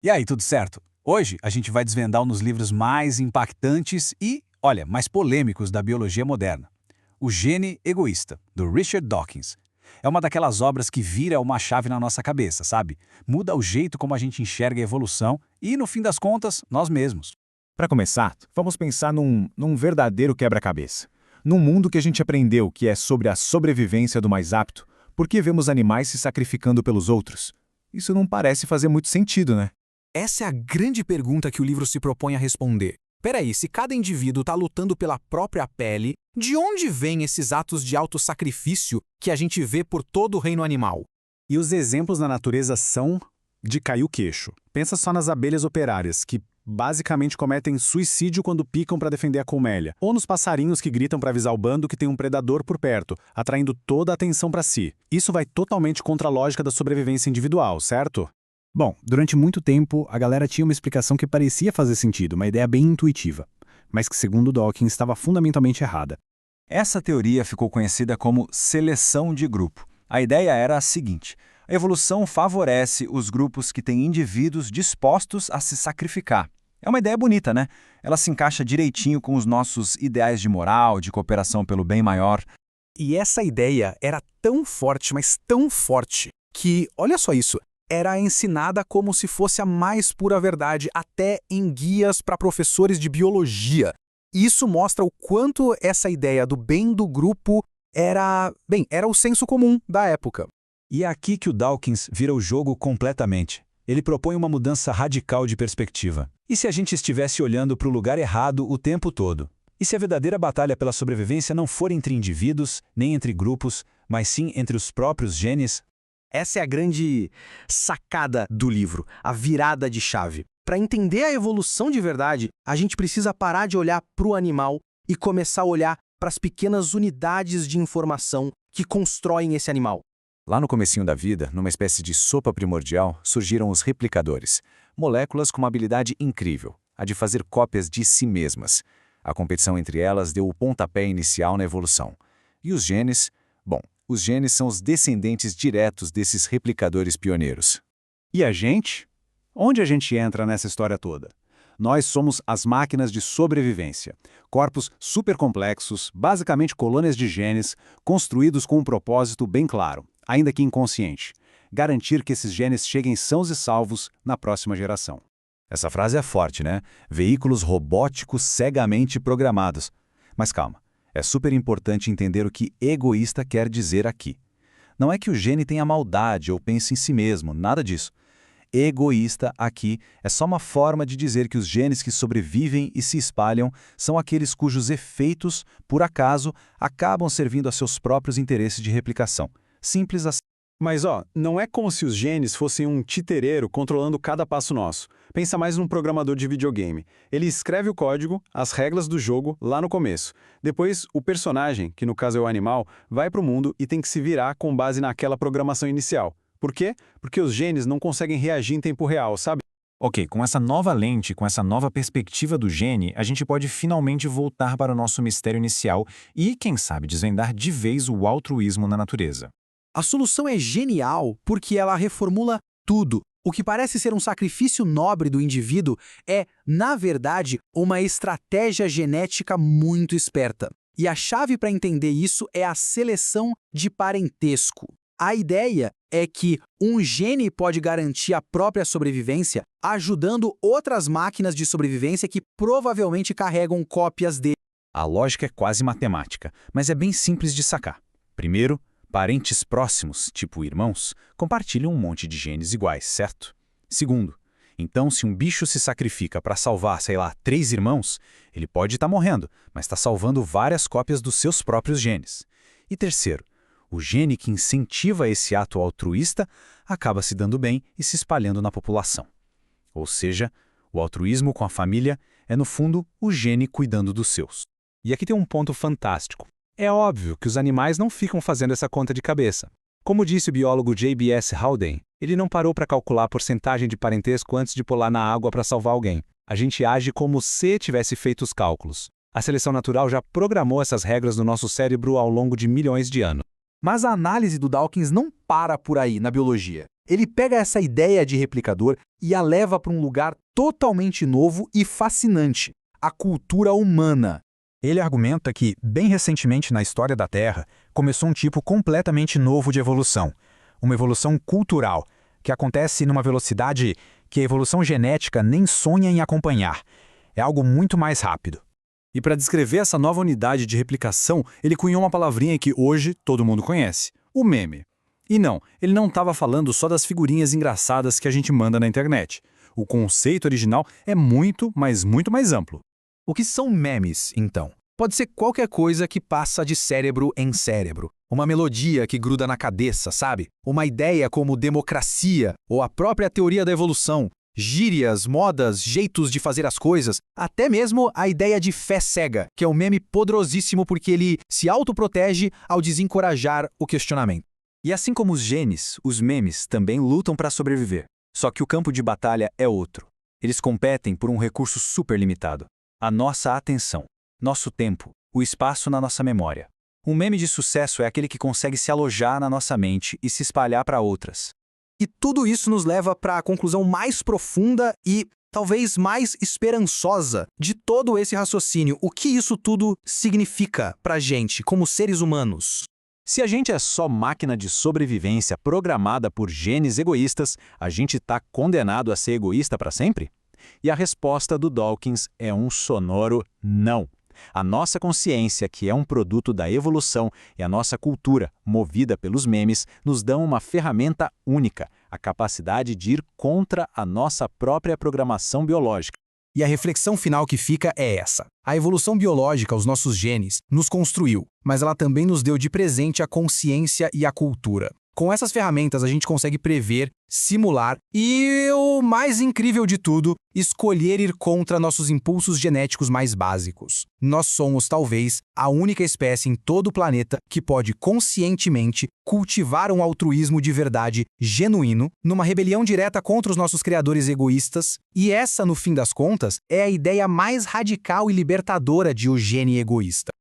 E aí, tudo certo? Hoje a gente vai desvendar um dos livros mais impactantes e, olha, mais polêmicos da biologia moderna. O Gene Egoísta, do Richard Dawkins. É uma daquelas obras que vira uma chave na nossa cabeça, sabe? Muda o jeito como a gente enxerga a evolução e, no fim das contas, nós mesmos. Para começar, vamos pensar num verdadeiro quebra-cabeça. Num mundo que a gente aprendeu que é sobre a sobrevivência do mais apto, por que vemos animais se sacrificando pelos outros? Isso não parece fazer muito sentido, né? Essa é a grande pergunta que o livro se propõe a responder. Peraí, se cada indivíduo está lutando pela própria pele, de onde vêm esses atos de autossacrifício que a gente vê por todo o reino animal? E os exemplos na natureza são de cair o queixo. Pensa só nas abelhas operárias, que basicamente cometem suicídio quando picam para defender a colmeia, ou nos passarinhos que gritam para avisar o bando que tem um predador por perto, atraindo toda a atenção para si. Isso vai totalmente contra a lógica da sobrevivência individual, certo? Bom, durante muito tempo, a galera tinha uma explicação que parecia fazer sentido, uma ideia bem intuitiva, mas que, segundo Dawkins, estava fundamentalmente errada. Essa teoria ficou conhecida como seleção de grupo. A ideia era a seguinte: a evolução favorece os grupos que têm indivíduos dispostos a se sacrificar. É uma ideia bonita, né? Ela se encaixa direitinho com os nossos ideais de moral, de cooperação pelo bem maior. E essa ideia era tão forte, mas tão forte, que, olha só isso, era ensinada como se fosse a mais pura verdade, até em guias para professores de biologia. Isso mostra o quanto essa ideia do bem do grupo era o senso comum da época. E é aqui que o Dawkins vira o jogo completamente. Ele propõe uma mudança radical de perspectiva. E se a gente estivesse olhando para o lugar errado o tempo todo? E se a verdadeira batalha pela sobrevivência não for entre indivíduos, nem entre grupos, mas sim entre os próprios genes? Essa é a grande sacada do livro, a virada de chave. Para entender a evolução de verdade, a gente precisa parar de olhar para o animal e começar a olhar para as pequenas unidades de informação que constroem esse animal. Lá no comecinho da vida, numa espécie de sopa primordial, surgiram os replicadores, moléculas com uma habilidade incrível, a de fazer cópias de si mesmas. A competição entre elas deu o pontapé inicial na evolução. E os genes? Bom, os genes são os descendentes diretos desses replicadores pioneiros. E a gente? Onde a gente entra nessa história toda? Nós somos as máquinas de sobrevivência. Corpos supercomplexos, basicamente colônias de genes, construídos com um propósito bem claro, ainda que inconsciente: garantir que esses genes cheguem sãos e salvos na próxima geração. Essa frase é forte, né? Veículos robóticos cegamente programados. Mas calma, é super importante entender o que egoísta quer dizer aqui. Não é que o gene tenha maldade ou pense em si mesmo, nada disso. Egoísta aqui é só uma forma de dizer que os genes que sobrevivem e se espalham são aqueles cujos efeitos, por acaso, acabam servindo a seus próprios interesses de replicação. Simples assim. Mas não é como se os genes fossem um titereiro controlando cada passo nosso. Pensa mais num programador de videogame. Ele escreve o código, as regras do jogo, lá no começo. Depois, o personagem, que no caso é o animal, vai para o mundo e tem que se virar com base naquela programação inicial. Por quê? Porque os genes não conseguem reagir em tempo real, sabe? Ok, com essa nova lente, com essa nova perspectiva do gene, a gente pode finalmente voltar para o nosso mistério inicial e, quem sabe, desvendar de vez o altruísmo na natureza. A solução é genial porque ela reformula tudo. O que parece ser um sacrifício nobre do indivíduo é, na verdade, uma estratégia genética muito esperta. E a chave para entender isso é a seleção de parentesco. A ideia é que um gene pode garantir a própria sobrevivência, ajudando outras máquinas de sobrevivência que provavelmente carregam cópias dele. A lógica é quase matemática, mas é bem simples de sacar. Primeiro, parentes próximos, tipo irmãos, compartilham um monte de genes iguais, certo? Segundo, então se um bicho se sacrifica para salvar, 3 irmãos, ele pode estar morrendo, mas está salvando várias cópias dos seus próprios genes. E terceiro, o gene que incentiva esse ato altruísta acaba se dando bem e se espalhando na população. Ou seja, o altruísmo com a família é, no fundo, o gene cuidando dos seus. E aqui tem um ponto fantástico. É óbvio que os animais não ficam fazendo essa conta de cabeça. Como disse o biólogo J.B.S. Haldane, ele não parou para calcular a porcentagem de parentesco antes de pular na água para salvar alguém. A gente age como se tivesse feito os cálculos. A seleção natural já programou essas regras no nosso cérebro ao longo de milhões de anos. Mas a análise do Dawkins não para por aí na biologia. Ele pega essa ideia de replicador e a leva para um lugar totalmente novo e fascinante, a cultura humana. Ele argumenta que, bem recentemente na história da Terra, começou um tipo completamente novo de evolução. Uma evolução cultural, que acontece numa velocidade que a evolução genética nem sonha em acompanhar. É algo muito mais rápido. E para descrever essa nova unidade de replicação, ele cunhou uma palavrinha que hoje todo mundo conhece: o meme. E não, ele não estava falando só das figurinhas engraçadas que a gente manda na internet. O conceito original é muito, mas muito mais amplo. O que são memes, então? Pode ser qualquer coisa que passa de cérebro em cérebro. Uma melodia que gruda na cabeça, sabe? Uma ideia como democracia ou a própria teoria da evolução. Gírias, modas, jeitos de fazer as coisas, até mesmo a ideia de fé cega, que é um meme poderosíssimo porque ele se autoprotege ao desencorajar o questionamento. E assim como os genes, os memes também lutam para sobreviver. Só que o campo de batalha é outro. Eles competem por um recurso super limitado: a nossa atenção, nosso tempo, o espaço na nossa memória. Um meme de sucesso é aquele que consegue se alojar na nossa mente e se espalhar para outras. E tudo isso nos leva para a conclusão mais profunda e talvez mais esperançosa de todo esse raciocínio. O que isso tudo significa para a gente, como seres humanos? Se a gente é só máquina de sobrevivência programada por genes egoístas, a gente está condenado a ser egoísta para sempre? E a resposta do Dawkins é um sonoro não. A nossa consciência, que é um produto da evolução, e a nossa cultura, movida pelos memes, nos dão uma ferramenta única, a capacidade de ir contra a nossa própria programação biológica. E a reflexão final que fica é essa. A evolução biológica, os nossos genes, nos construiu, mas ela também nos deu de presente a consciência e a cultura. Com essas ferramentas, a gente consegue prever, simular e, o mais incrível de tudo, escolher ir contra nossos impulsos genéticos mais básicos. Nós somos, talvez, a única espécie em todo o planeta que pode conscientemente cultivar um altruísmo de verdade genuíno, numa rebelião direta contra os nossos criadores egoístas, e essa, no fim das contas, é a ideia mais radical e libertadora de o gene egoísta.